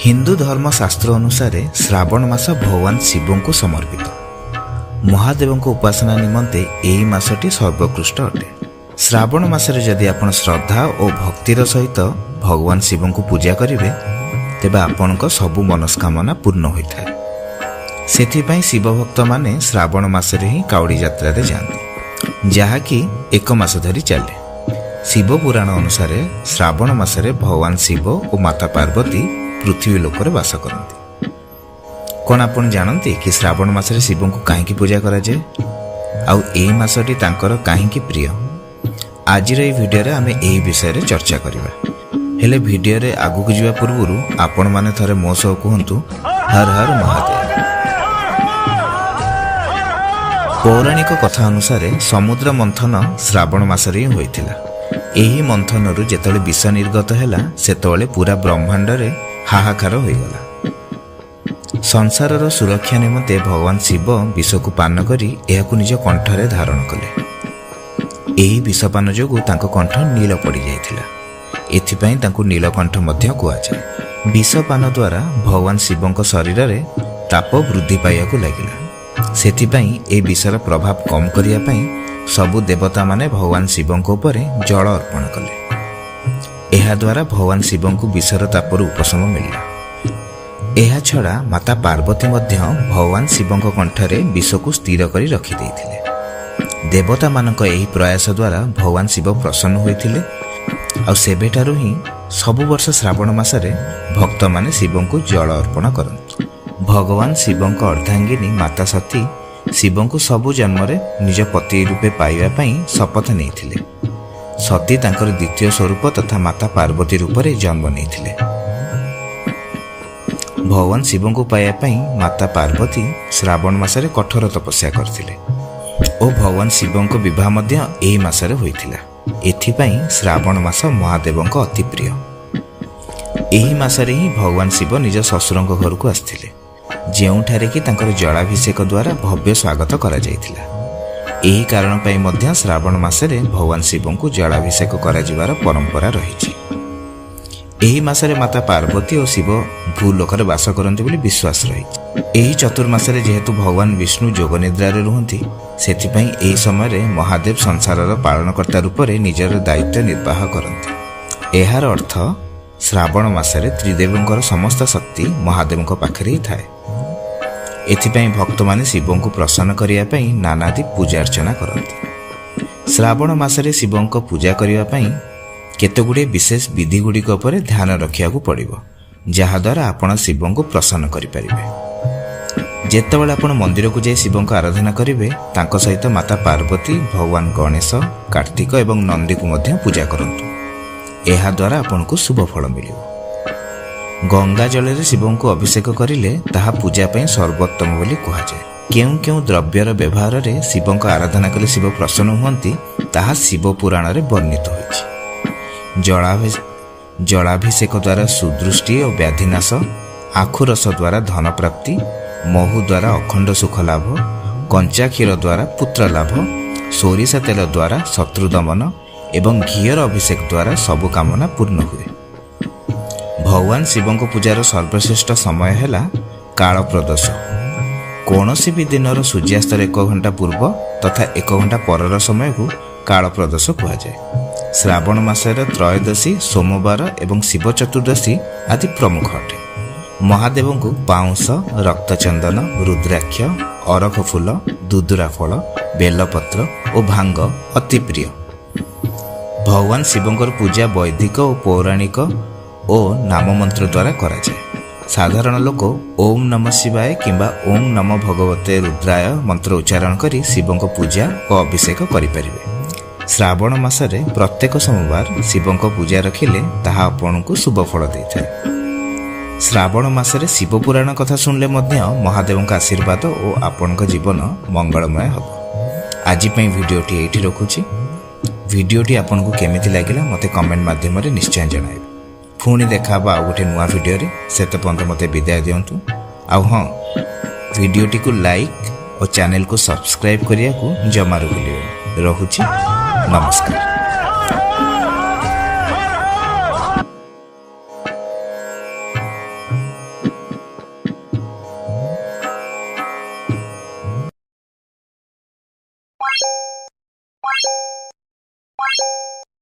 हिंदू धर्मशास्त्र अनुसार श्रावण मास भगवान शिव को समर्पित। महादेव को उपासना निमंते यही मासटी सर्वोत्कृष्ट अटे। श्रावण मासरे जदि आपण श्रद्धा और भक्तिर सहित भगवान शिव को पूजा करेंगे तेबे आपणक सबु मनस्कामना पूर्ण होता है। सेथिपाई शिव भक्त माने श्रावण मासरे ही काउड़ी यात्रा रे जाते, जहाँकि एक मास धरी चले। शिव पुराण अनुसार श्रावण मासरे भगवान शिव और माता पार्वती पृथ्वी लोक वास करती। कौन आपण जानते कि श्रावण मासरे शिव को कहीं पूजा करा जाए, आउ ए मासटी तांकर कहीं प्रिय? आज भिडियो रे आमे एही विषय रे चर्चा करिबा। हेले भिडियो रे आगु को जिवा पूर्वरु आपण माने थरे मो सह कहंतु हर हर महादेव। पौराणिक कथा अनुसार समुद्र मंथन श्रावण मासरे ही होइथिला। एही मंथनरु जेतले विष निर्गत हैला सेतले पूरा ब्रह्मांड रे हाहाकार होइगला। संसारर सुरक्षा निमंते भगवान शिव विष को पान करी एहाकु निज कंठरे धारण कले। एही विषपान जोगु तांको कंठ नील पड़ी जाइथिला। एथिपाई तांको नीलकंठ मध्य कुआजाए। विषपान द्वारा भगवान शिवंक शरीर रे ताप वृद्धि पाइବାକୁ लागिला। सेथिपाई ए विषर प्रभाव कम करिया पई सबु देवता माने भगवान शिवंक उपरे जल अर्पण कले। एहा द्वारा भगवान शिवंकु विषर तापरु उपशम मिलिला। एहा छड़ा माता पार्वती मध्य भगवान शिवंक कंठरे विष को स्थिर करी रखि देइथिले। देवता मानक एही प्रयास द्वारा भगवान शिव प्रसन्न होइथिले। आ सेबेठारु ही सबु वर्ष श्रावण मासरे भक्त माने शिवं को जल अर्पण करନ୍ତି। भगवान शिवं को अर्धांगिनी माता सती शिवं को सबु जन्म रे निज पति रूपे पाइबा पई शपथ नेइथिले। सती तांकर द्वितीय स्वरूप तथा माता पार्वती रूप रे जन्म नेइथिले। भगवान शिवं को पाइबा पई माता पार्वती श्रावण मासरे कठोर तपस्या करथिले और भगवान शिवं को विवाह मध्य एही मासरे होइथिला। एथिपाई श्रावण मास महादेवंक अति प्रिय। एही मासरे ही भगवान शिव निज ससुरंक घर को आस्थिले, जेउठारे कि तांकर जलाभिषेक द्वारा भव्य स्वागत करा जायथिला। एही कारण पई मध्य श्रावण मासरे भगवान शिवं को जलाभिषेक करा जिवार परंपरा रहिछि। एही मासरे माता पार्वती और शिव भूलोकरे वास करंती बोली विश्वास रहिछि। एही चतुर्मासरे जेहेतु भगवान विष्णु जोग निद्रारे रुहंती, सेथिपाई एही समय महादेव संसारर पालनकर्ता रूप में निजर दायित्व निर्वाह करती। एहार अर्थ श्रावण मासरे त्रिदेवंकर समस्त शक्ति महादेवंक पाखरे ही थाए। एथिपाई भक्त माने शिवं को प्रसन्न करिया पई नानादि पूजा अर्चना करती। श्रावण मासरे शिवं को पूजा करिया पई केतेगुडे विशेष विधि गुड़िक पर ध्यान रखिया पड़िबो, जहा द्वारा आपण शिवं को प्रसन्न करि परिबे। जेतेबेले आपण मंदिर को जाई शिवं को आराधना करिवे, तांको सहित माता पार्वती, भगवान गणेश, कार्तिक एवं नंदी को मध्य पूजा करंतु। एहा द्वारा आपण को शुभ फल मिलिबो। गंगा जल रे शिवं को अभिषेक करिले ताहा पूजा पई सर्वोत्तम बोली कहा जाय। केउ केउ द्रव्यर व्यवहार रे शिवं को आराधना कले शिव प्रसन्न हुअंती, ताहा शिव पुराण रे वर्णित होइछि। जलाभिषेक द्वारा सुदृष्टि और व्याधिनाश, आखु रस द्वारा धन प्राप्ति, महु द्वारा अखंड सुख लाभ, कंचा क्षीर द्वारा पुत्र लाभ, सोरिषा तेल द्वारा शत्रु दमन एवं घीयर अभिषेक द्वारा सबु कामना पूर्ण हुए। भगवान शिवं को पूजार सर्वश्रेष्ठ समय हैला काल प्रदोष। कौनसी भी दिनर सूर्यास्तर 1 घंटा पूर्व तथा 1 घंटा परर समय को काल प्रदोष कहा जाए। श्रावण मासर त्रयोदशी, सोमवार एवं शिव चतुर्दशी आदि प्रमुख अटे। महादेव को पाउंस, रक्तचंदन, रुद्राक्ष, अरख फूल, दुदुरा फल, बेलपत्र और भांग अति प्रिय। भगवान शिवंकर पूजा वैदिक और पौराणिक और नाम मंत्र द्वारा करा जाए। साधारण लोक ओम नमः शिवाय किंबा ओम नमः भगवते रुद्राय मंत्र उच्चारण करी शिवं को पूजा और अभिषेक करिपारिबे। श्रावण मासरे प्रत्येक सोमवार शिवं को पूजा रखिले ताहा आपण को शुभ फल देइଥାଏ। श्रावण मासरे शिव पुराण कथा सुनले मध्य महादेवंक आशीर्वाद और आपणक जीवन मंगलमय हब। आज पई भिडियोटी एठी रखुछि। भिडियोटी आपनको केमिति लागिला मते कमेंट माध्यम रे निश्चय जणाइबे। पुणी देखाबा आ गोटे नुआ भिडियो रे। सेते पर्यंत मते विदाय दियंतु। आ हां, भिडियोटी को लाइक और चैनल को सब्सक्राइब करिया को जमारू भूलिबे। रहुछि, नमस्कार।